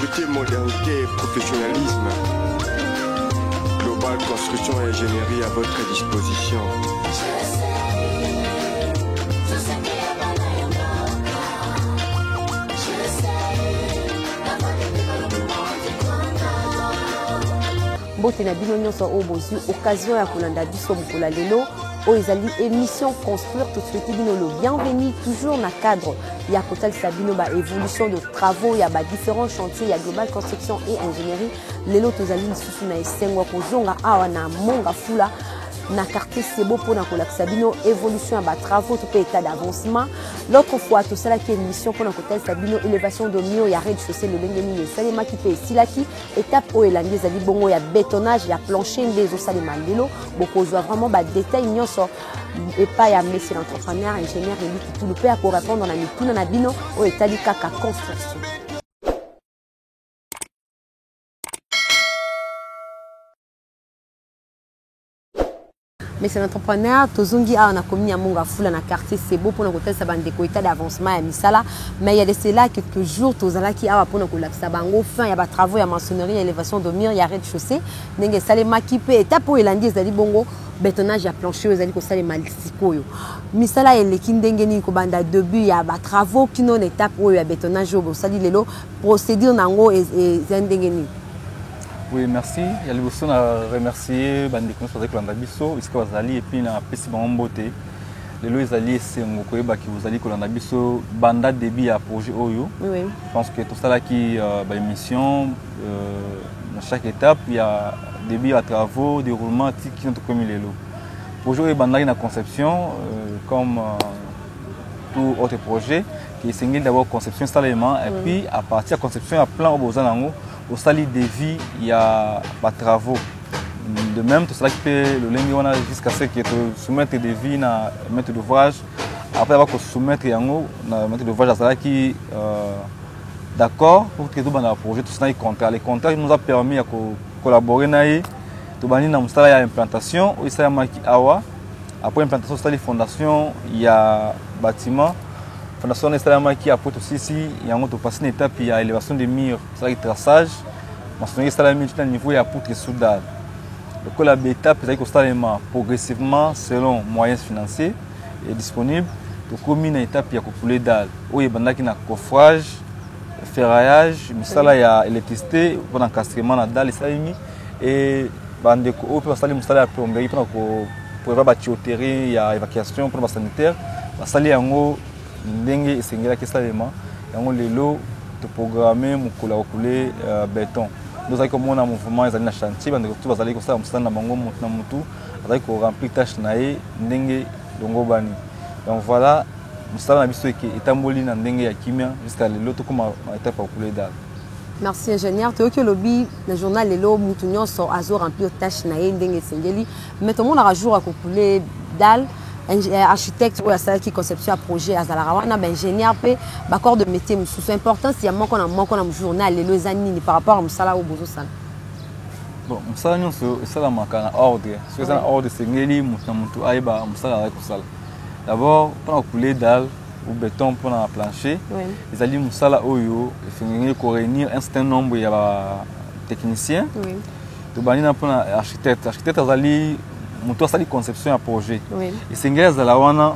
Écoutez modernité et professionnalisme. Global Construction et Ingénierie à votre disposition. Bote na bino nyonso o bozu occasion ya kolanda biso mukula lelo o ezali émission construire tout de suite bino le bienvenue toujours na cadre ya kotalisa bino ba évolution de travaux ya ba différents chantiers ya global construction et ingénierie lelo tozali lisusu na esengwa kozonga awa na monga fula na quartier Sebo pour na kolakisa bino évolution ya ba travaux tout état d'avancement. L'autre fois tout ça qui émission pour na kotalisa bino élévation de mur ya rez-de-chaussée le lengeni salema qui pe silaki étape o elandi ezali bongo ya bétonnage ya plancher ndezo salema lelo bokozwa vraiment ba détail nyonso et pas ya monsieur l'entrepreneur ingénieur et tout le père pour répondre na mituna na bino o etali kaka construction. Mais c'est l'entrepreneur, tozongi a on a commis à monga fula na quartier Sebo pour nous ça bande état d'avancement ya misala mais il y a de cela quelques jours tozala qui a pour nous kolakisa bango fin il y a ba travaux ya maçonnerie élévation de mur il y a rez-de-chaussée ndenge salema ki pe étape pour elandi ezali bongo bétonnage ya plancher ezali ko salema sikoyo misala eleki ndenge ni ko banda début ya ba travaux qui non étape oyo ya bétonnage obo sali lelo procédure nango ndenge ni. Oui, merci. Il y a le besoin de remercier les gens qui ont biso, et puis na pesi bangote. Les lois alliés c'est un koyeba qui vous allez kolanda biso banda début à projet oyo. Oui. Je pense que tout ça là qui ba émission dans chaque étape il y a début à travaux, déroulement qui sont comme les lots. Projet banda na conception comme tout autre projet qui est d'abord conception installation et puis à partir de conception à plan au besoin nango au sali de vie il y a pas travaux de même tout cela qui peut le lundi on a jusqu'à ce que soumettre des vies na maître d'ouvrage après avoir que soumettre yango na maître d'ouvrage ça qui d'accord pour que tout banda projet tout ça les contrats nous a permis de collaborer naé tout bani na mustala ya implantation ou ça maki awa après implantation ça les fondations il y a bâtiment fondation installation qui apporte aussi si il y a un autre passé une étape il y a élévation des murs ça le traçage maçonnerie installation à niveau il y a poutre soudage donc la étape c'est installation progressivement selon moyens financiers et disponibles donc comme une étape il y a couler dalle où il y a qui na coffrage ferraillage misala il y a électricité pour encastrement na dalle et bande ko peut installer misala plomberie pour avoir tuyauterie il y a évacuation pour sanitaire installer yango ndenge esengela kesalema yango lelo to programmer mukula okuler béton nous avons comme un mouvement ezali na chantier bande tout bazali ko sala musana na bango mutu na mutu azali ko remplir tâche nae ndenge longo bani donc voilà musala na biso etamboli na ndenge ya kimia jusqu'à lelo to comme étape okuler dal. Merci ingénieur to que lobby le journal lelo mutu nyonso azo remplir tâche nae ndenge esengeli mais tout le monde a jour à okuler dal architecte ou la qui conception à projet à Zalarawana ingénieur pe accord de métier c'est important si on a journal les années par rapport à musala au bozo sala bon musala nyonso sala makana ordre c'est un ordre sengeli mutu aiba musala avec sala d'abord pour couler dalle ou béton pour la plancher les alliés musala oyo sengeli ko réunir un certain nombre ya techniciens to banina pour architecte azali moto sali conception à projet et sengeli za la wana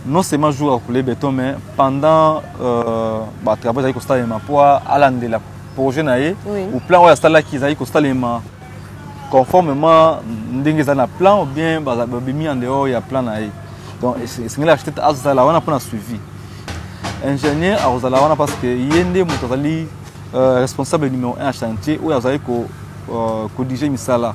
non seulement jour à couler béton mais pendant ba travaux za ko stala ma pour alande la projet naé ou plan wa stala ki za ko stala ma conformément ndenge za na plan ou bien ba bimi en dehors ya plan naé donc sengeli architecte za la wana pour na suivi ingénieur a za la wana parce que yende moto sali responsable numéro 1 à chantier ou ya za ko corriger misala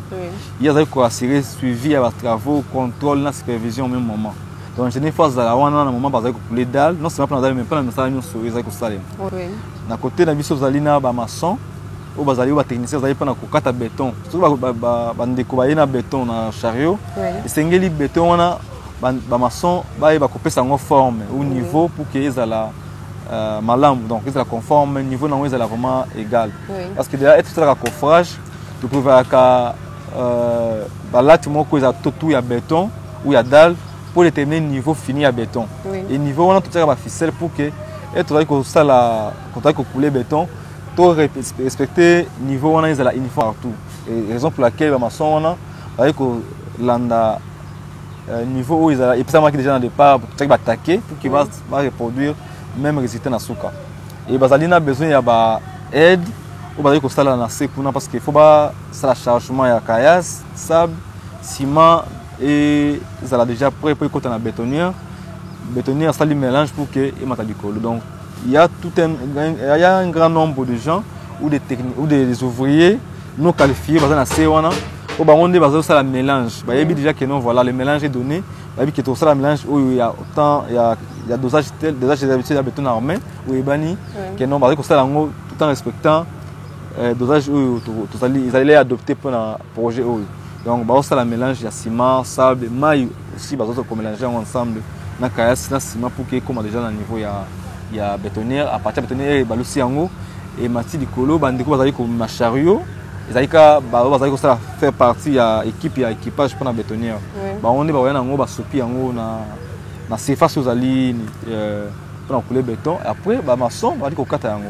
il y a quoi assurer suivi à travaux contrôle la supervision au même moment donc je n'ai pas à wana na moment bazali ko couler dalle non seulement pendant mais pas na misala nyonso ezali ko salem na côté na biso zalina ba maçon ou bazali ba technicien bazali pas na ko kata béton surtout ba ndeko ba na béton na chariot esengeli béton wana ba maçon ba ko pesa ngo forme au niveau pour que ezala malam donc ezala conforme niveau na ezala vraiment égal parce que déjà être sur la coffrage tu peux voir que là tu moko za tout ya béton ou ya dalle pour déterminer niveau fini à béton et niveau on a tout ça ba ficelle pour que être avec ça la quand couler béton respecter le niveau on a une fois partout. Et raison pour laquelle les maçons on a landa niveau où ils ont et puis ça marque déjà dans le départ pour que attaquer pour qu'il va reproduire même résultat dans souka. Et bazali na besoin ya ba aide ou bazali ko sala na sekuna parce qu'il faut ba ça la chargement ya caillasse, sable, ciment et ça l'a déjà prêt pour côté na bétonnière. Bétonnière ça lui mélange pour que il mata du colo. Donc il y a un grand nombre de gens ou des techniques ou des ouvriers non qualifiés bazali na sewana. Au baron de bazo ça la mélange. Bah il déjà que non voilà le mélange est donné. Bah que tout ça la mélange où il y a autant il y a dosage tel dosage d'habitude à béton armé où il bani que non bah que ça lango tout en respectant dosage où tout ça ils allaient adopter pour un projet où donc bah ça la mélange il y a ciment sable maille aussi bazo ko mélanger ensemble na caillasse na ciment pour que comme déjà dans niveau il y a bétonnière à partir bétonnière bah aussi en haut et mati du colo bah ndiko bazali comme ma chariot Isaïka ça fait partie de l'équipe et équipage pour la bétonnière. On est en sopi na surface aux alliés pour couler béton. Après, maçon va dire qu'au katayango.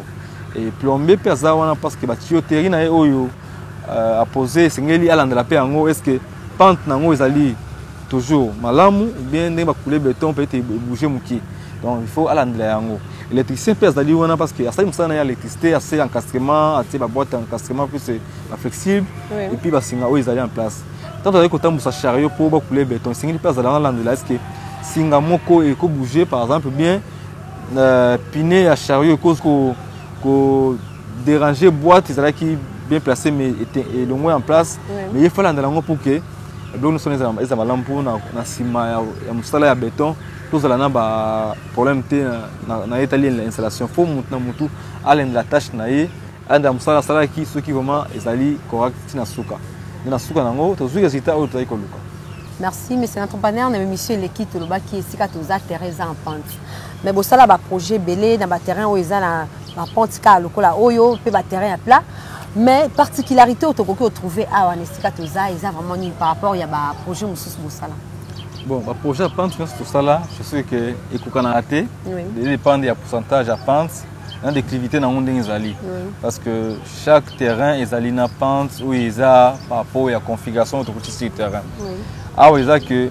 Et plombier persawana parce que tuyauterie na oyo a posé singeli ala de la paix en est-ce que pente nango ils alliés toujours malamu ou bien ne va couler béton peut-être bouger muki. Donc il faut ala de la yango. L'électricien peut aller wana parce que ça il me semble l'électricité assez encastrement assez la boîte encastrement plus c'est flexible et puis basinga où ils allaient en place tant que côté musa chariot pour ba couler béton singa peut aller dans l'endroit est-ce que singa moko et ko bouger par exemple bien piner à chariot cause ko déranger boîte ils allaient qui bien placé mais et le moins en place mais il faut aller dans pour que donc nous sommes les avalant pour na ciment ya musala ya béton tous là na problème na étaler l'installation faut monter mutu aller la tâche na ye anda musala sala qui ceux qui vraiment ezali correct na suka nango to zuka sita au taiko luka. Merci monsieur l'entrepreneur na monsieur l'équipe to loba qui esika to za terrain en pente mais bo sala ba projet belé na ba terrain o ezala ba pente ka lokola oyo pe ba terrain à plat mais particularité to ko trouver à na esika to za eza vraiment ni par rapport ya ba projet mususu bo sala. Bon, le projet à pente, tout ça là, je sais que il raté. Il dépend du pourcentage à pente, la déclivité dans le monde des parce que chaque terrain est allé dans pente où il a par rapport à la configuration de ce terrain. Alors il a que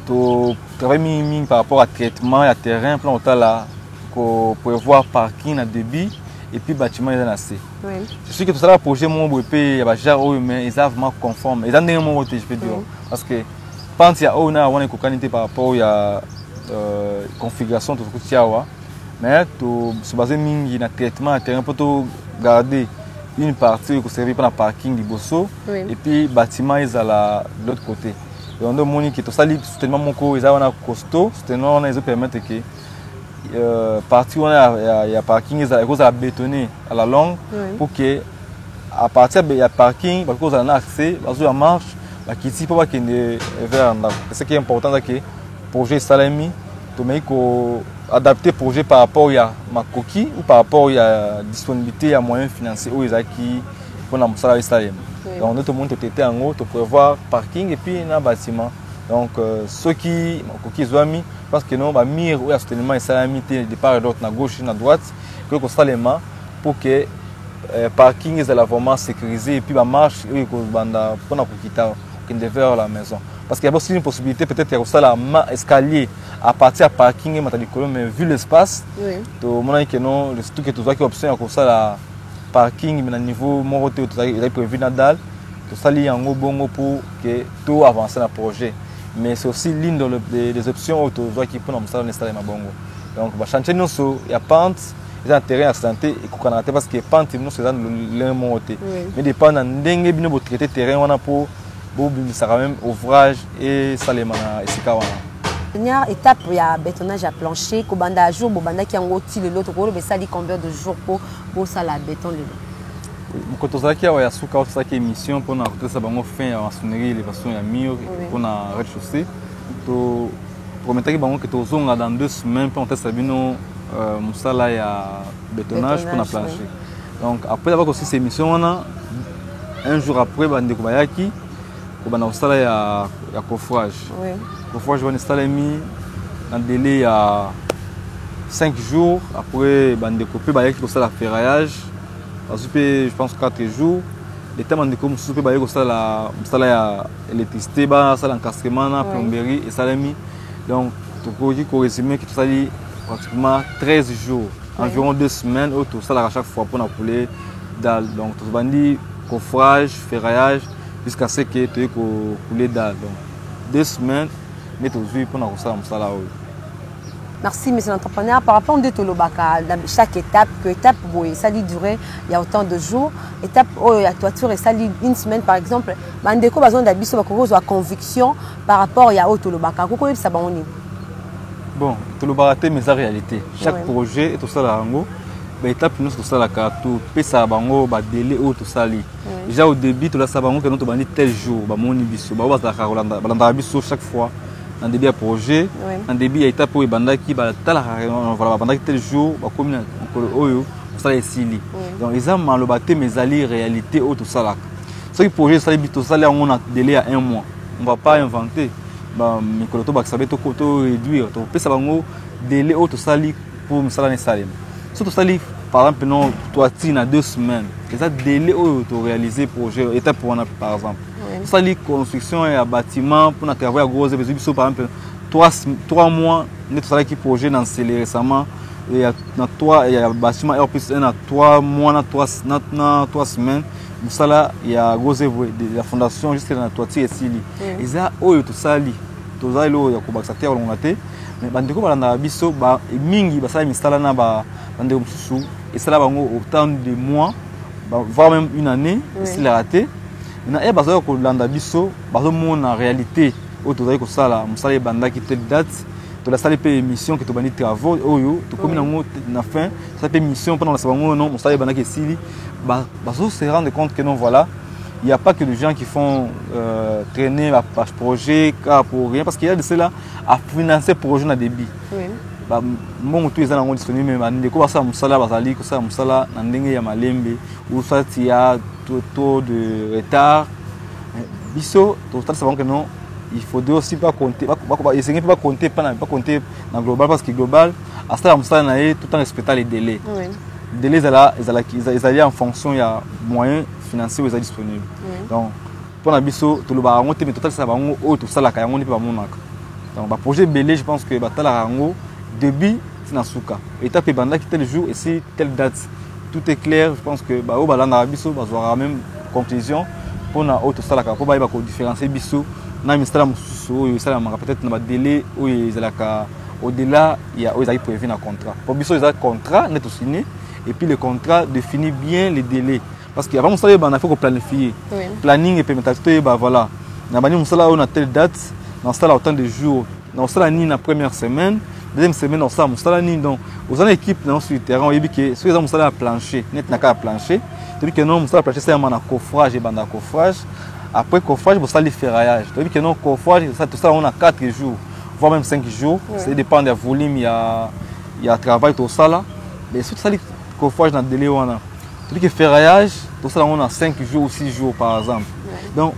tu travailles par rapport à traitement et à terrain, plan là pour prévoir parking à débit et puis bâtiment est assez. Je sais que tout ça le projet mon BP, il y a déjà mais ils sont vraiment conformes. Ils ont des mots je peux dire parce que pente ya ona wana kokanité par rapport ya configuration de ce tiawa mais to se baser mingi na traitement à terrain pour to garder une partie qui servir pour la parking du bosso et puis bâtiment is à l'autre côté et on demande moni que to sali tellement mon co isa wana costaud tellement on a permettre que partie on ya parking is à cause à bétonner à la longue pour que à partir de ya parking parce qu'on a accès à marche qui si pour qu'il vers ce qui est important c'est que projet salami to mais ko adapter projet par rapport à ma coquille ou par rapport à disponibilité à moyens financiers ou qui pour la salaire salami donc notre monde était en haut to prévoir parking et puis un bâtiment donc ceux qui coquille zoami parce que non ba mire ou soutènement et salami de part et d'autre na gauche na droite que ko salema pour que parking est vraiment sécurisé et puis ba marche et ko banda pour na kokita vers la maison parce qu'il y a aussi une possibilité peut-être qu'il y a un escalier à partir du parking mais vu l'espace tout le monde que non le tout que tu as qui option comme ça la parking mais à niveau mon tu as prévu nadal tout ça lié en bongo pour que tout avance dans le projet mais c'est aussi l'une des options où tu dois qui pour nous ça installer ma bongo donc bah chantier nous il y a pente il y a un terrain à santé et qu'on a parce que pente nous c'est dans le monté mais dépend d'un dingue bien pour traiter terrain on a pour ça quand même ouvrage et salemana et sikawana. Dernière étape il y a bétonnage à plancher kobanda à jour bobanda qui en outil le l'autre gros mais ça dit combien de jours pour ça la béton le quand on sait qu'il y a suka ça qui émission pour na côté ça bango fin en maçonnerie élévation ya mur pour na rez-de-chaussée to promettre que bango que to zonga dans 2 semaines pour tester bino musala ya bétonnage pour na plancher. Donc après avoir aussi ces émissions on a un jour après bande kobayaki on a installé à coffrage. Coffrage on installé mis dans délai à 5 jours après bandécoupé pour ça la ferraillage je pense 4 jours les temps bandécoupé pour ça la électricité ça l'encastrement la plomberie et salami donc pour résumer que tout ça pratiquement 13 jours environ 2 semaines tout ça à chaque fois pour pouler dalle donc tout bandi coffrage ferraillage jusqu'à ce que tu couler dalle donc 2 semaines mais tout pour ça là. Merci, monsieur l'entrepreneur. Par rapport à Tolobaka, chaque étape, ça lui durer, il y a autant de jours. Étape, la toiture, et ça lui une semaine par exemple. Bandeko, besoin d'habiter sur conviction par rapport à Tolobaka. Pourquoi ça va? Bon, Tolobaka, mais la réalité. Chaque projet est tout ça là. Étape, nous, tout ça là, tout ça bango, délai ou tout ça li. Déjà au début, tout ça bango que nous avons tel jour, mon ibiso, chaque fois. Dans début projet, dans début étape où bandaki bandaki tel jour, comme oyo ça est sili. Donc ils ont malobaté mais ali réalité au tout ça là. Ce projet ça tout ça là on a délai à 1 mois. On va pas inventer. Bah mikoloto ba saber to réduire. To pesa bango délai au tout ça li pour misala ne salem. Surtout ça li par exemple non toi tina 2 semaines. Et ça délai au to réaliser projet étape pour par exemple. Ça les construction et bâtiment pour travailler à gros épisodes par exemple 3 mois notre salaire qui projet dans c'est récemment et dans 3 il y a bâtiment et plus 1 à 3 mois na 3 semaines ça là il y a gros de la fondation jusqu'à la toiture et sili et ça tout ça li tout ça là il y a ko terre longaté mais bandeko balanda biso ba mingi ba ça misala na ba bandeko mususu et ça là bango autant de mois voire même une année c'est la raté. Na e bazo ko landa biso bazo mona réalité o to zali ko sala musala e banda ki telle date to la sala pe émission que to bandi travaux oyo to komi na fin ça pe mission pendant la sabango non musala e banda ki sili bazo se rendre compte que non voilà il y a pas que des gens qui font traîner la page projet car pour rien parce qu'il y a de cela à financer projet na débit ba mon tout ezana ngo disponible mais ndeko basa musala bazali ko sala musala na ndenge ya malembe ou ça il y a taux de retard biso tout ça savons que non il faudrait aussi pas compter essayer pas compter dans global parce que global à ça musala na tout en respectant les délais les délais ils allaient en fonction il y a moyens financiers où ils sont disponibles donc pour na biso tout le barango mais total ça bango o tout ça la kayango ni pas monaka donc ba projet belé je pense que ba tala rango début c'est Nasuka. Étape banda qui tel jour et si telle date. Tout est clair, je pense que au balanda biso aura même conclusion pour na autre ça la pour ba différencier biso na mistala mususu ça la peut-être na délai où ils la au-delà il y a ils prévu un contrat. Pour biso ils ont contrat net signé et puis le contrat définit bien les délais parce qu'avant on savait il faut planifier. Planning et permettation voilà. Na bani musala on a telle date, dans ça autant de jours. Dans ça ni la première semaine deuxième semaine on ça musala ni donc aux en équipe dans sur le terrain il dit que ceux qui musala plancher net na ka plancher c'est que non musala plancher c'est un coffrage et banda coffrage après coffrage vous ça les ferraillage c'est que non coffrage ça tout ça on a 4 jours voire même 5 jours ça dépend du volume il y a travail tout ça là mais tout ça les coffrage dans délai on a c'est que ferraillage tout ça on a 5 jours ou 6 jours par exemple donc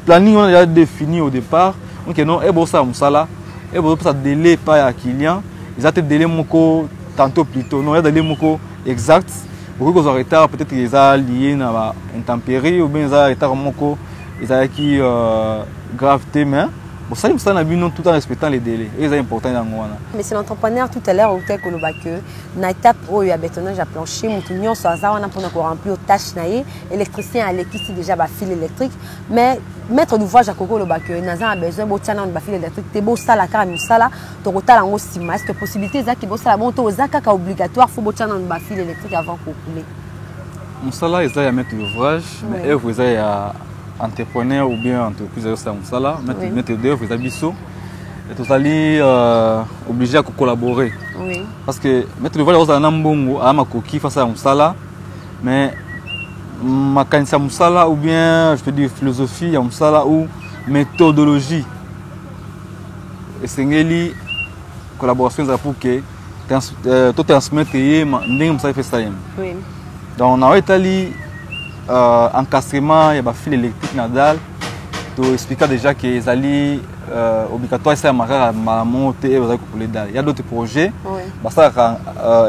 planning on a déjà défini au départ donc non et bon ça musala et pour ça délai pas à client ils ont délai moko tantôt plus tôt non il y a délai moko exact beaucoup de retard peut-être qu'ils ont lié à intempérie ou bien ils ont retard moko ils ont qui gravité mais bon ça il n'a vu tout en respectant les délais et c'est important dans moi mais c'est l'entrepreneur tout à l'heure au tel que le bac na étape où il y a bétonnage à plancher moutonnion sur hasard on a pour remplir tâche naé électricien à l'électricité déjà ba fil électrique mais mettre d'ouvrage à Coco le bac Nazan a besoin de tiens dans fil électrique t'es beau ça la car ça là ton retard en aussi est-ce que possibilité ça qui beau ça la monter aux acas obligatoire faut beau tiens dans fil électrique avant qu'on couler musala ils a mettre l'ouvrage mais vous avez entrepreneur ou bien entreprise ça musala mettre d'œuvre vous abisso et tout allez obligé à collaborer parce que mettre l'ouvrage aux anambongo à ma coquille face à musala mais makanisa musala ou bien je peux dire philosophie ya musala ou méthodologie et c'est collaboration pour que tout transmettre ndenge musala fait ça donc on a établi encastrement il y a fil électrique nadal to expliquer déjà que ils allaient obligatoire ça marquera monter et couler dalle. Il y a d'autres projets. Oui. Bah ça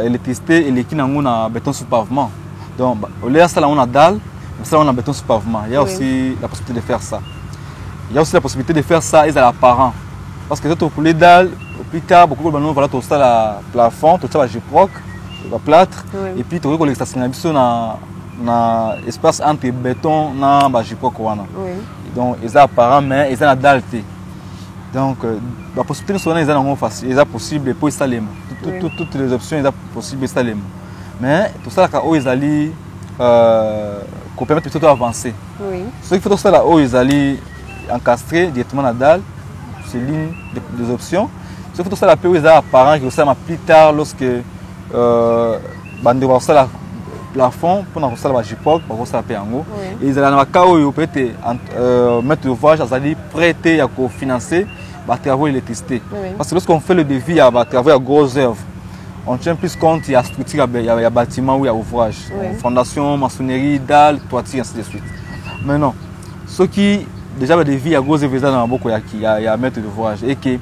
électricité et les qui n'ont pas béton sous pavement. Donc au lieu ça là on a dalle, ça on a béton sous pavement. Il y a aussi la possibilité de faire ça. Il y a aussi la possibilité de faire ça et à l'apparent. Parce que tu couler dalle plus tard beaucoup de gens voilà tout ça la plafond, tout ça va J-Proc, va plâtre et puis tu vois que l'extension na espace entre béton na ba J-Proc wana. Donc ils ont apparent mais ils ont la dalle. Donc la possibilité de soigner ils ont facile, ils possible pour installer. Toutes les options ils ont possible installer. Mais tout ça là où ils allaient qu'on permettre plutôt d'avancer. Oui. Ce qu'il faut tout ça là où ils allaient encastrer directement la dalle, c'est l'une des options. Ce qu'il faut tout ça là où ils ont apparent qui ça plus tard lorsque bande va ça plafond pour na kosala ba J-Proc ba kosala pe yango et ezala na ka oyo peut-être mettre d'ouvrage azali prêter ya cofinancer ba travaux électricité parce que lorsqu'on fait le devis à ba travaux à gros œuvre on tient plus compte il y a structure il y a bâtiment ou il y a ouvrage fondation maçonnerie dalle toiture ainsi de suite maintenant ce qui déjà le devis à gros œuvre dans beaucoup il y a mettre d'ouvrage et que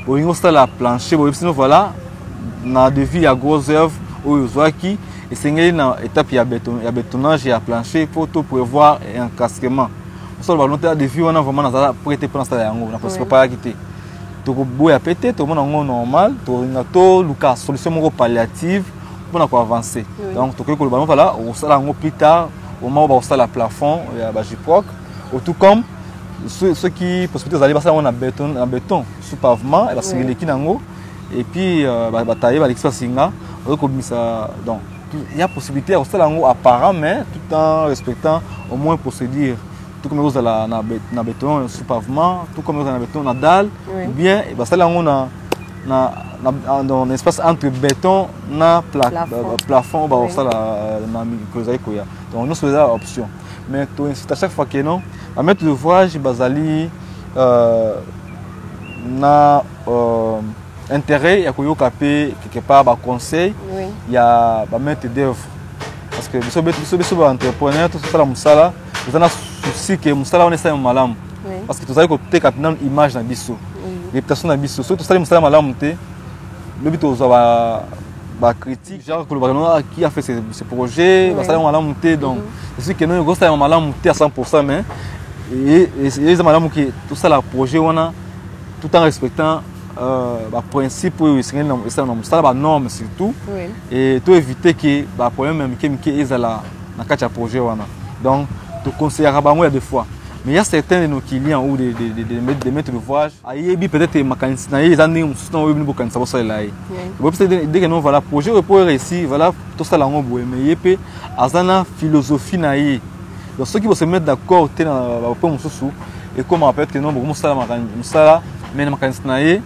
au niveau ça la plancher sinon voilà na devis à gros œuvre oyo zwaki et c'est une étape il y a bétonnage il y a plancher il faut tout prévoir un encasquement sur le ballon de vie on a vraiment prêté pour installer yango na possible pas quitter to boya pété to mona ngo normal to ngato luka solution moko palliative pour na ko avancer donc to que le ballon voilà on sala ngo plus tard au moment où on sala plafond il y a ba J-Proc ou tout comme ceux qui possibilité d'aller passer en béton sous pavement et la série qui nango et puis batailler ba l'expert singa donc il y a possibilité de faire un apparent mais tout en respectant au moins procédure tout comme vous avez na béton sous pavement tout comme vous avez na béton na dalle ou bien ça là on a dans un espace entre béton na plafond bah ça là na microsaïque quoi donc nous c'est la option mais tout à chaque fois que non à mettre l'ouvrage bazali na intérêt il y a quelque part ba conseil il y a ba maître d'œuvre parce que biso entrepreneur tout ça la musala vous avez souci que musala on est ça malamu parce que tout ça ko te capter image na biso réputation na biso surtout ça musala malamu te le but aux ba critique genre que le baron qui a fait ce projet ba ça malamu te donc c'est que nous gosta malamu te à 100% mais et les malamu qui tout ça la projet on a tout en respectant le principe c'est la norme surtout et tout éviter que le problème même qui est là dans le projet donc tu conseilles à bango des fois mais il y a certains de nos clients ou des maîtres d'ouvrage ayebi peut-être mécanicien ils ont un système où ils ne peuvent pas ça là dès que nous voilà projet pour réussir voilà tout ça là on boit mais il peut azana philosophie naïe donc ceux qui vont se mettre d'accord t'es dans point mususu et comment on peut être que non beaucoup ça mais mécanicien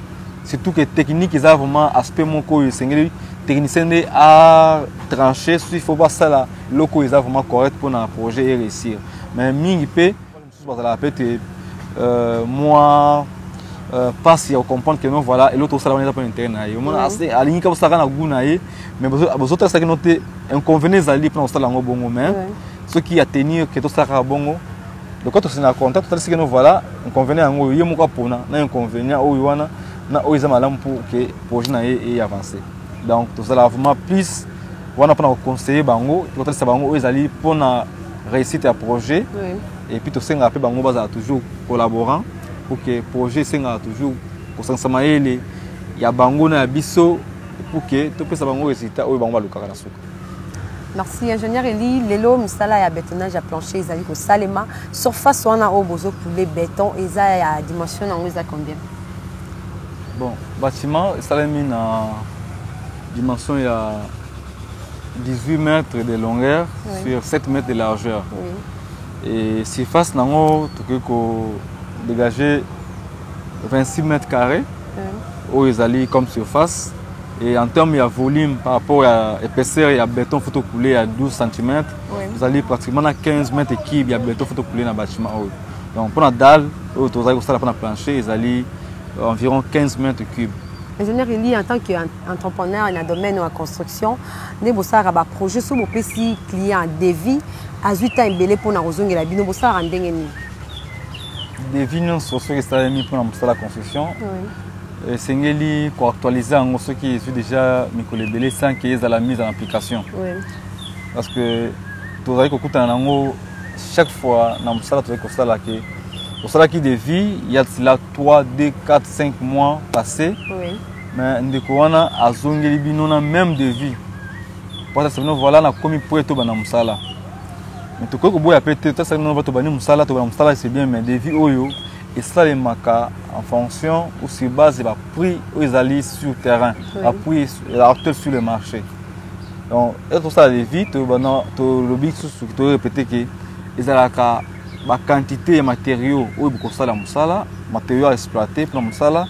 surtout que technique ils ont vraiment aspect mon co c'est technicien à trancher il faut voir ça là locaux ils ont vraiment correct pour un projet réussir mais mingi peut moi passe à comprendre que non voilà et l'autre ça là on est pas intérêt on a assez aligné comme ça na goût mais vous autres ça que noter inconvénients ali pour ça là ngo bongo mais ce qui a tenir que tout ça ka bongo donc quand on est en contact tout ça que non voilà inconvénient ngo yemo kwa pona na inconvénient o wana na oiza malamu pour que projet na et avancer donc tout ça là vraiment plus on prendre conseiller bango tout ça bango oiza ali pour na réussite à projet et puis tout ça après bango baza toujours collaborant pour que projet senga toujours pour s'ensemble il y a bango na biso pour que tout peut ça bango résultat o bango baluka na suka. Merci ingénieur Eli lelo misala ya bétonnage à plancher ezali ko salema surface wana o bozo couler béton eza ya dimension na eza combien? Bon, bâtiment salemi na dimension il y a 18 mètres de longueur sur 7 mètres de largeur. Et surface nango tu peux dégager 26 mètres carrés où ils allaient comme surface. Et en termes de volume par rapport à l'épaisseur, il y a béton photo coulé à 12 cm. Vous allez pratiquement à 15 mètres cubes, il y a béton photo coulé dans le bâtiment. Donc pour la dalle, vous allez pour la plancher, ils allaient environ 15 mètres cubes. Ingénieur Eli, en tant qu'entrepreneur dans le domaine de la construction, vous avez un projet sur vos petits clients de vie à 8 ans belé pour la bino bossa des vignes sociaux qui sont mis pour la construction. C'est pour actualiser ce qui est déjà Mikolebele sans qu'il y ait la mise en application. Parce que tout à l'heure, chaque fois, dans le salaire qui dévie, il y a 3, 2, 4, 5 mois passés. Mais on a même de vie. Parce que voilà, on a commis pour être dans le salaire. Mais tout ce que c'est bien, mais des vies, et ça les marques en fonction ou sur base de prix où ils allaient sur le terrain, prix actuel sur le marché. Donc, tout ça les vies, le but c'est de répéter que ils ont la quantité de matériaux où ils ont la musala, matériaux à exploiter pour la musala,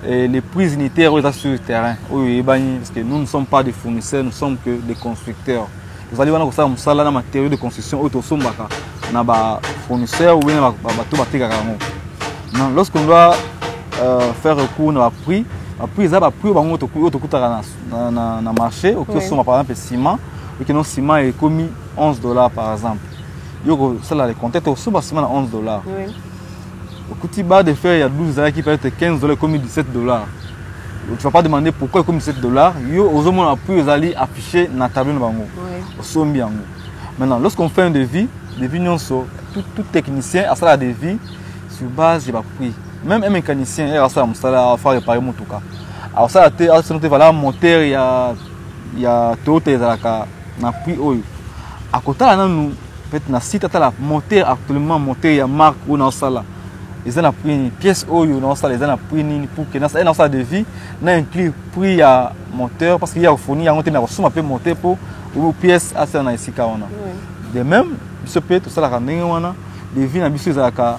et les prix unitaires où ils sont sur le terrain. Parce que nous ne sommes pas des fournisseurs, nous sommes que des constructeurs. Vous allez voir que ça musala na matériaux de construction où tous sommes na ba fournisseurs ou bien bateau batika kango. Non, lorsqu'on doit faire recours à prix, ils ont prix bango to na marché au que sont par exemple ciment, et que non ciment est commis $11 par exemple. Yo ça là les compter au sous ciment à $11. Au petit bas de fer il y a 12 qui peut être $15 commis $17. Tu ne vas pas demander pourquoi comme $7. Yo aux hommes prix ils allaient afficher na tableau bango. Au sombi bango. Maintenant lorsqu'on fait un devis non tout technicien a ça des devis sur base de prix. Même un mécanicien il a ça à faire réparer mon tout cas. Alors ça voilà moteur il y a Toyota na prix oyo. À côté là nous peut-être na site la moteur actuellement moteur il y a marque ou na ça là. Ils ont pris une pièce oyo na ça les ont pris ni pour que na ça de vie na inclus prix à moteur parce qu'il y a au fourni il y a on a un peu moteur pour ou pièce à ça na ici ka on a. De même ce peut tout ça la ndenge wana de vie na biso ezalaka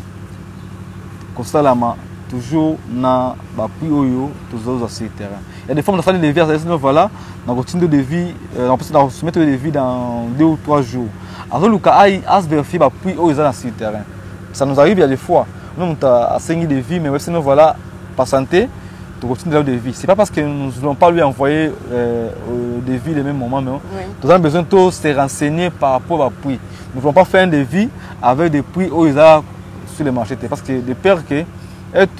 kosalama toujours na ba prix oyo toujours sur le terrain. Il y a des formes de salle de vie à voilà na continue de vie on peut se mettre de vie dans 2 ou 3 jours. Alors le cas as vérifier ba prix oyo sur le terrain. Ça nous arrive il y a des fois nous à 5 de vie mais sinon voilà par santé tu continues de vie. C'est pas parce que nous ne voulons pas lui envoyer des vies le même moment mais nous avons besoin de se renseigner par rapport à prix. Nous ne voulons pas faire un devis avec des prix où ils ont sur le marché parce que de peur que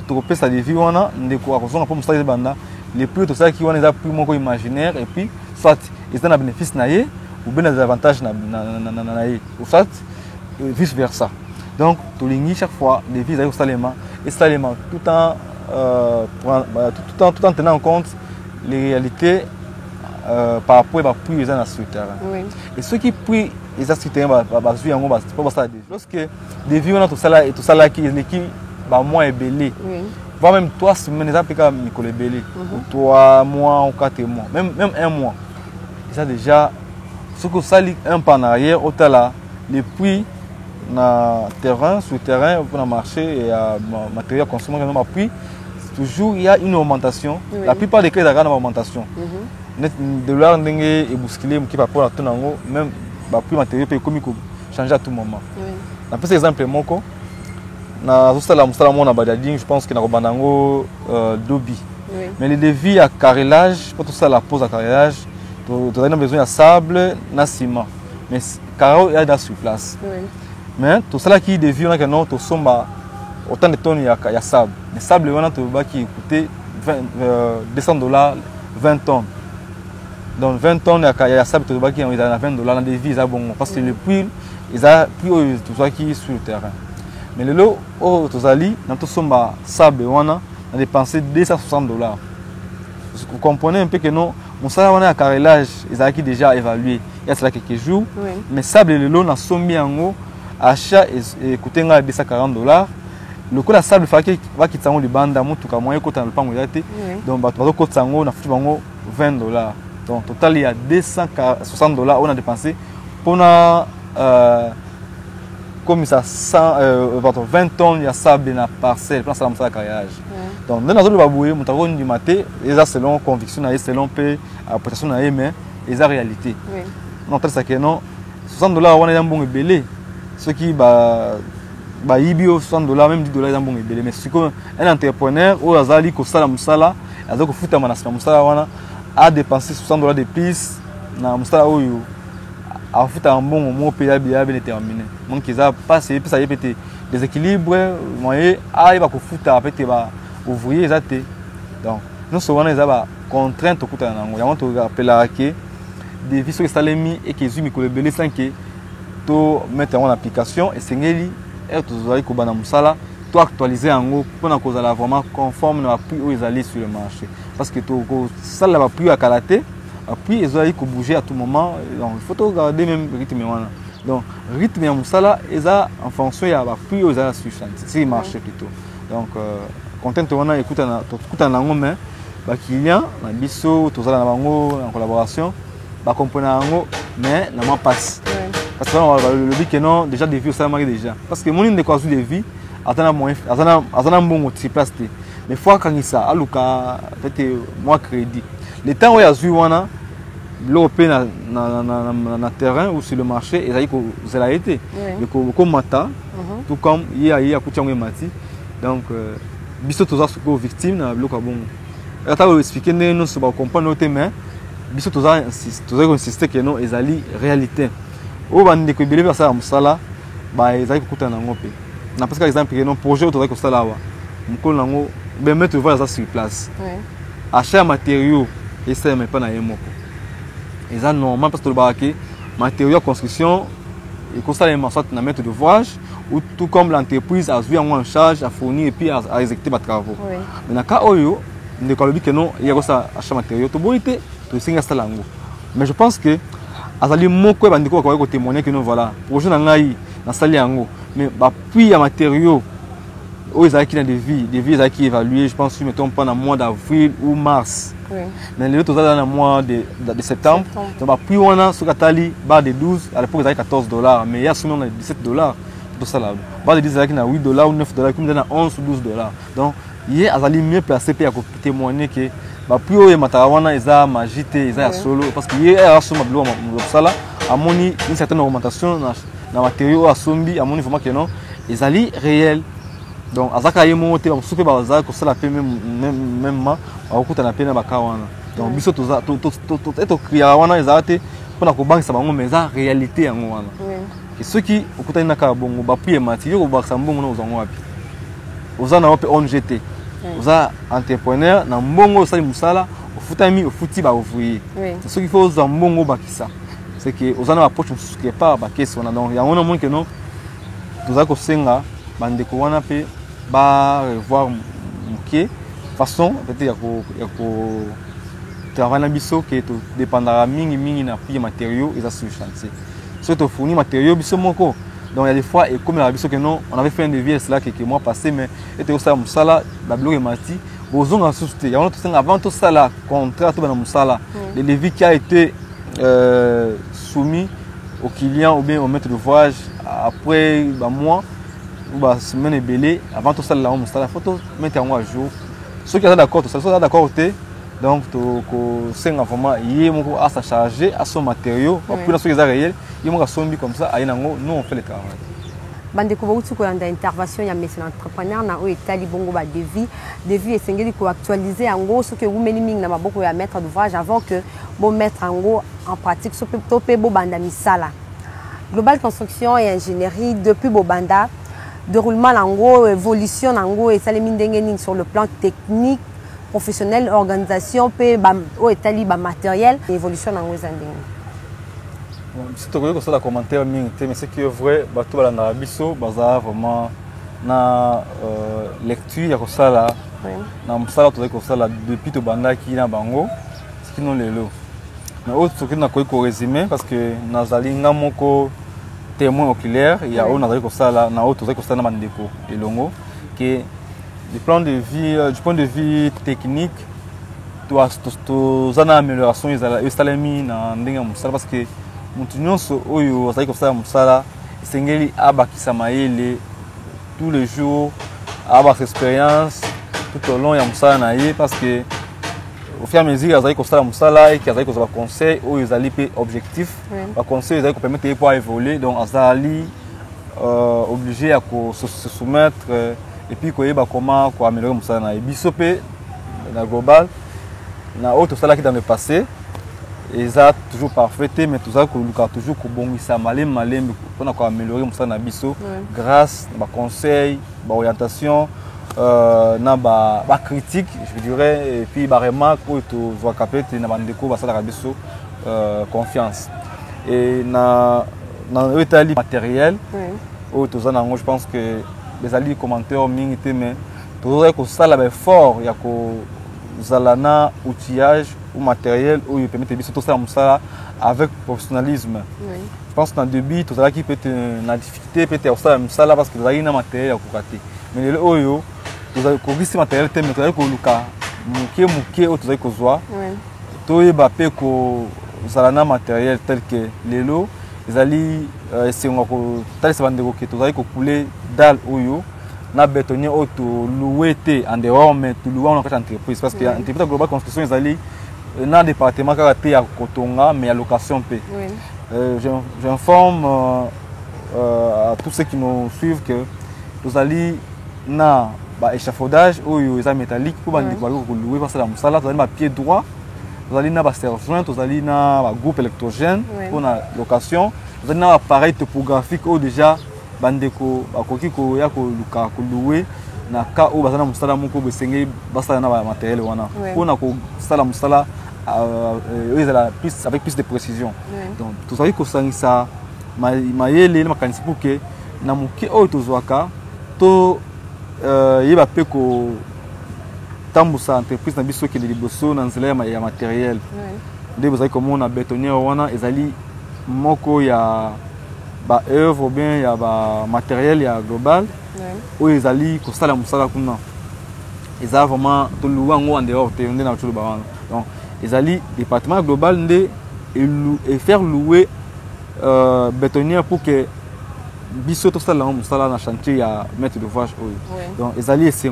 tu repères sa devis on a des corrections pour montrer banda les prix tout ça qui on les a prix moins imaginaire et puis soit ils ont un bénéfice naïe ou bien des avantages naïe ou soit vice versa. Donc tu lignes chaque fois des devis au salement et salement tout en tenant en compte les réalités par rapport à prix ils ont sur le terrain. Et ceux qui prix ils ont sur le terrain basé en gros pas ça lorsque des vies on a tout ça là qui l'équipe moins est belé. Voire même 3 semaines ça peut être Mikolebele ou 3 mois ou 4 mois même 1 mois. Ça déjà ce que ça un pas en arrière au là les prix na terrain sur le terrain pour le marché et matériel consommé dans prix toujours il y a une augmentation. La plupart des cas il y a une augmentation. De l'art ndenge et bousculé qui va pour la tonango même ba prix matériel peut comme changer à tout moment. Un peu exemple moko na la musala mona badading je pense que na robandango dobi. Mais les devis à carrelage pour tout ça la pose à carrelage tu as besoin de sable na ciment. Mais carreau il y a sur place. Mais tout ça là qui devis on a que non to somba autant de tonnes il y a sable. Le sable on a to ba qui coûtait $200 20 tonnes. Donc 20 tonnes il y a sable to ba qui on a $20 dans des devis bon parce que le prix ils a prix tout ça qui sur le terrain. Mais le lot au tozali dans tout somba sable on a dépensé $260. Vous comprenez un peu que non mon salaire on a carrelage ils a qui déjà évalué il y a cela quelques jours mais sable le lot na sombi en haut achat et coûté $240. Le coût de sable va quitter le banda mon tout cas moyen côté dans le pango yaté donc ba to côté sango na futu bango $20. Donc total il y a $260 on a dépensé pour na comme ça 20 tonnes il y a sable dans la parcelle pour ça la carrelage. Donc dans la zone de baboué mon travail du matin et selon conviction et selon paix appréciation mais et réalité. Non ça que non $60 on est un bon belé ceux qui ibio $60 même $10 est un bon belé mais c'est comme un entrepreneur ou azali ko sala musala azako futa manasima musala wana a dépensé $60 de plus na musala oyo a futa un bon mot payer bien déterminé donc ils a passé puis ça y est déséquilibre moyen a ba ko futa peut-être ba ouvrier exacté donc nous souvent les aba contrainte okuta nango yango to rappela que des vies sur salemi et que zumi ko lebele sans que to mettre en application et sengeli et to zoi ko bana musala to actualiser yango pour na kozala vraiment conforme na prix où ils allaient sur le marché parce que to ko sala ba prix à kalaté puis ils ont bouger à tout moment donc il faut regarder même rythme donc rythme ya musala eza en fonction ya ba prix aux ala sur chantier marché plutôt donc content on a écoute na ngomé ba client na biso tozala na bango en collaboration ba comprendre yango mais na ma passe parce que le dit que non déjà des vies ça marque déjà parce que mon ligne de quoi des vies atana moins atana mbongo triplace mais fois quand ça aluka peut-être moi crédit le temps où il y a eu wana l'Europe na terrain ou sur le marché et ça y a été comme mata tout comme il y a coutume mati donc biso toza soko victime na bloka bongo ata ko expliquer nous se ba comprendre nos mais biso toza insister que non ezali réalité o bande ko belebe ça musala ba ezali kuta na ngope na parce que exemple que non projet toza ko sala wa mko nango be mettre voir ça sur place achat matériaux et ça mais pas na yemoko et ça normal parce que le baraquet matériaux de construction et comme ça les marchands na mettre de voyage ou tout comme l'entreprise a vu en charge à fournir et puis à exécuter les travaux mais na cas oyo ne ko lobi que non il y a ça achat matériaux to bonité to singa ça lango mais je pense que azali moko e bandiko ko témoigner que non voilà projet na ngai na sali yango mais ba puis à matériaux où ils qui dans des vies qui évaluées je pense que mettons pas dans mois d'avril ou mars mais les autres dans le mois de septembre donc puis on a sur Katali bas de 12 à l'époque ils avaient $14 mais il y a seulement $17 tout ça là bas de 10 qui na $8 ou $9 comme dans 11 ou $12 donc il est azali mieux placé pour témoigner que bah puis au matarawana ils a magité ils a solo parce que il a solo mablo ça là à moni une certaine augmentation dans matériaux à sombi à moni vraiment que non ils ali réel donc azaka yemo te ba soupe ba za ko sala pe même akuta na pe na bakawana donc biso to to kriya wana ezate pona ko bank sa bango mais za réalité yango wana et ceux qui okuta na ka bongo ba prier mati yo ko baksa mbongo na ozango wapi ozana wapi on jeté oza entrepreneur na mbongo sali musala ofutami ofuti ba ouvrier c'est ce qu'il faut za mbongo bakisa c'est que ozana ba poche quelque part ba keso na donc yango na mon que non toza ko senga bandeko wana pe ba revoir muke façon peut-être ya ko travailler na biso que to dépendra mingi na prix matériaux et ça sur chantier surtout fournir matériaux biso moko donc il y a des fois et comme la biso que non on avait fait un devis là quelques mois passé mais était au ça musala ba bloqué mati bozonga en société ya on tout avant tout ça là contrat tout na musala le devis qui a été soumis au client ou bien au maître de voyage après un mois ou bah semaine est belée avant tout ça là on la photo mettre en à jour ceux qui sont d'accord tout ça sont d'accord donc to ko senga vraiment yé moko à sa charger à son matériau pour la chose réelle yé moko sombi comme ça aïe nango nous on fait le travail bande ko bautu ko anda intervention ya monsieur entrepreneur na o etali bongo ba devis et sengeli ko actualiser yango ce que vous meni ming na maboko ya maître d'ouvrage avant que bon mettre yango en pratique so pe topé bo banda misala Global Construction et Ingénierie depuis Bobanda déroulement nango évolution nango et salemi ndenge sur le plan technique professionnel organisation pe ba o etali ba matériel évolution nango zandenge si tu regardes ça la commentaire mais c'est que vrai bato balanda biso baza vraiment na lecture ya ça là na msala to ko ça là depuis to banda ki na bango ce qui non lelo mais autre ce que na ko résumer parce que nazali ngamoko témoin oculaire il y a on nazali ko ça là na autre to ko ça na bandeko elongo que du point de vue technique to zana amélioration ils salami na ndenge msala parce que mutu nyonso oyo azali kosala mosala esengeli abakisa mayele tous les jours abakisa expérience tout au long ya mosala na ye parce que au fur et à mesure azali kosala mosala et azali kozala conseil oyo ezali pe objectif ba conseil ezali ko permettre ye pour évoluer donc azali obligé à se soumettre et puis koyeba comment ko améliorer mosala na ye biso pe na global na autre sala qui dans le passé eza toujours parfait mais tozali koluka toujours kobongisa malembe mpona koaméliorer mosala na biso grâce na baconseil baorientation na bacritique je dirais et puis baremarque oyo tozwaka peut-être na bandeko basalaka biso confiance et na oyo etali matériel oyo toza nango je pense que ezali commentaire mingi te mais tozali kosala baeffort ya kozala na outillage ou matériel où il permet de tout ça avec professionnalisme. Je pense que dans le début, tout ça qui peut être une difficulté, peut-être ça parce que vous avez un matériel à côté. Mais le oyo, vous avez ce matériel, mais vous avez que vous avez kozwa. Tout est bapé que vous avez un matériel tel que les lots, vous allez essayer de vous avez couler dalle oyo. Na bétonnier auto loué en dehors mais tout loué en entreprise parce que l'entreprise globale construction ils allaient dans le département qui a été à Kotonga mais à location P. J'informe à tous ceux qui nous suivent que vous allez na échafaudage ou les métalliques pour louer parce que la musala vous allez pied droit vous allez na serre-joint vous allez na groupe électrogène pour la location vous allez na appareil topographique ou déjà bandeko bakoki ko ya ko luka ko louer na ka o bazana musala moko besenge basala na matériel wana pona ko sala musala plus avec plus de précision donc tout ça ko sangisa mayele na makanisi pour que na muki o tozwaka to yeba pe ko tambusa entreprise na biso ke liboso na nzela ya matériel nde bozali komona bétonnier wana ezali moko ya ba œuvre ou bien il y a ba matériel il y a global où ils allaient constat la musala kuna ils ont vraiment tout loué en dehors de na tout ba donc ils allaient département global ndé et faire louer bétonnier pour que biso tout ça la musala na chantier ya maître d'ouvrage donc ils allaient essayer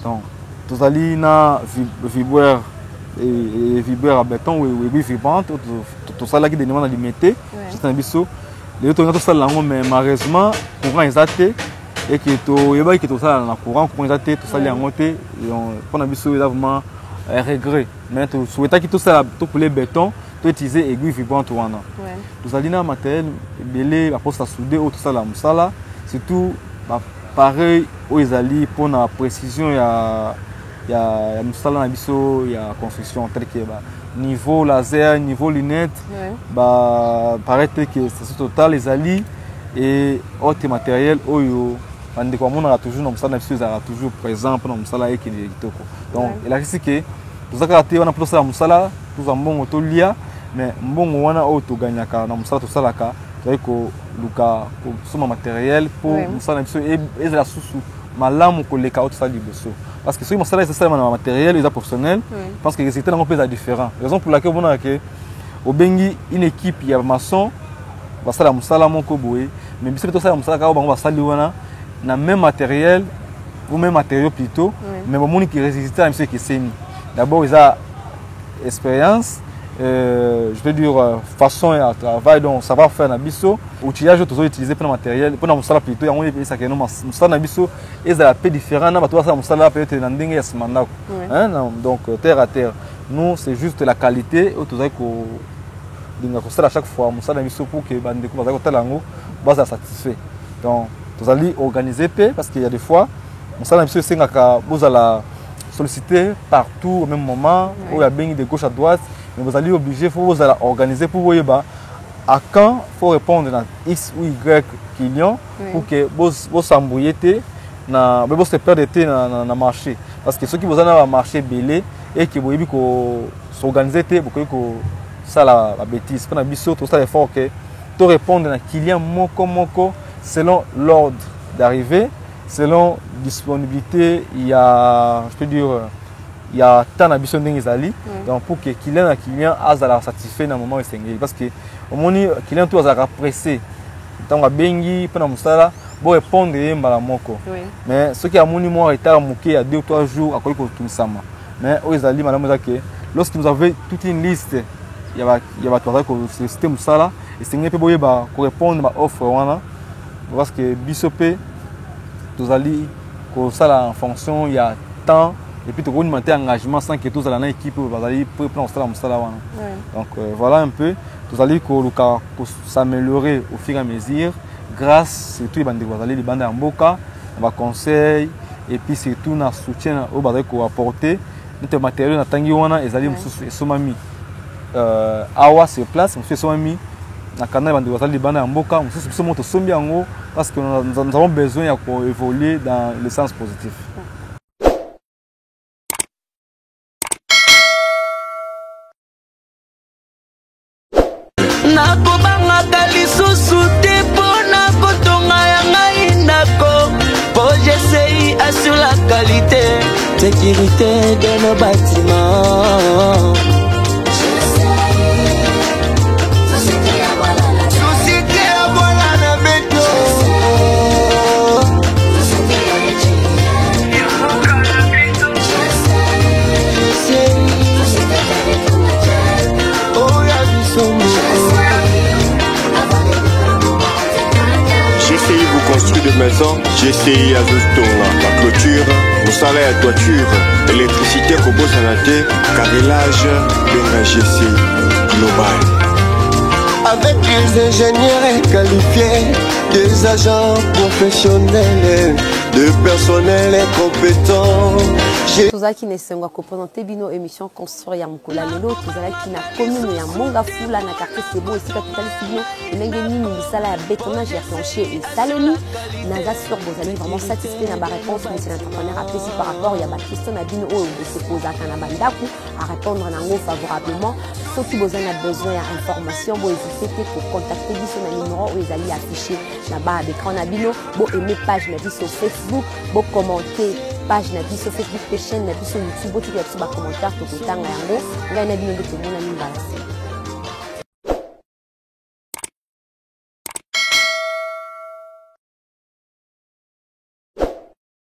donc tous allaient na vibreur et vibreur à béton ou vibrante tout ça là qui demande limité c'est un biso les autres tout ça là mais malheureusement courant exacté et que to yeba que tout ça na courant exacté tout ça les monter on a biso vraiment regret mais tout souhaiter que tout ça tout pour les béton tout utiliser aiguille vibrante wana tout ça dina matériel belé la poste à souder tout ça là musala surtout pareil aux ali pour la précision ya musala na biso ya construction tel que niveau laser, niveau lunette, paraît que c'est total les alliés et autres matériels oyo on a toujours dans ça toujours présent pendant musala et qui est donc il a dit que tout ça que on a plus ça musala tout en bon autolia mais bon on a auto gagner ka na musala tout ça là ka c'est que luka pour matériel pour musala et la sous malamu koleka auto ça liboso parce que si mon salaire c'est ça matériel et professionnel parce que c'était un peu différent raison pour laquelle on a que au bengi une équipe il y a maçon va ça la musala mon koboé mais c'est tout ça la musala ka va sali wana na même matériel ou même matériaux plutôt mais bon qui résistait à monsieur qui c'est d'abord ils a expérience je veux dire façon à travail donc savoir faire na biso outillage toujours utiliser pour le matériel pour le musala plutôt on est ça que non musala na biso est un peu différent na bato ça musala peut être na ndenge ya simanda hein donc terre à terre nous c'est juste la qualité au tout ça ko dinga ko sala chaque fois musala na biso pour que bande ko bazako talango baza satisfait donc tous allez organiser parce qu'il y a des fois musala na biso c'est ngaka bozala solliciter partout au même moment où il y a bien de gauche à droite mais vous allez obligé faut vous organiser pour vous à quand faut répondre dans X ou Y client pour que vous s'embrouillez na vous se perdre na marché parce que ceux qui vous en a marché belé et qui vous ko s'organiser pour que ça la bêtise pendant biso tout ça effort que to répondre na client moko selon l'ordre d'arrivée selon disponibilité il y a je peux dire il y a tant d'ambition d'Ingizali donc pour que client azala satisfait dans le moment où parce que au moment client tout azala pressé donc a bengi pendant musala pour répondre mbala moko mais ce qui a moni moi retard moké à 2 ou 3 jours à quoi tout ça mais aux ali madame que lorsque vous avez toute une liste il y a toi que système musala et c'est ngé pe boyeba ko répondre ma offre wana parce que bisopé tous ali ko sala en fonction il y a temps et puis tu as un engagement sans que tous à l'équipe pour prendre ça. Donc voilà un peu, tu allez s'améliorer au fur et à mesure grâce surtout les bandes en boca, les conseils et puis surtout na soutien au bas qu'on apporter notre matériel na tangi wana ezali mususu somami awa sur place mususu somami na canal bande bazali banda mboka mususu biso moto sombi yango parce que nous avons besoin ya ko évoluer dans le sens positif. Nakobanga kalisusu te pona kotonga ya ngai ndako. GCI assure la qualité, sécurité de nos bâtiments. Société à voilà na beto. Oh ya bisomo. GCI vous construit des maisons, GCI a la clôture, vous savez la toiture, électricité, robot santé, carrelage, de GCI global. Avec des ingénieurs qualifiés, des agents professionnels, de personnel compétent. Tozaki nesenga ko présenter bino émission construire ya mukula lelo tozalaki na commune ya Mongafula na quartier Sebo esika totali bino ndenge nini misala ya bétonnage ya plancher et saloni naza sur bozali vraiment satisfait na ba réponse monsieur l'entrepreneur apprécie par rapport ya ba question na bino oyo se posa kana bandaku à répondre nango favorablement soki bozali na besoin ya information bo hésiter pour contacter biso na numéro oyo ezali affiché na ba d'écran na bino bo aimer page na biso Facebook bo commenter page na biso Facebook, chaîne na biso YouTube, botika biso ba commentaire to kotanga yango ngai na bino nde tomona ni balase.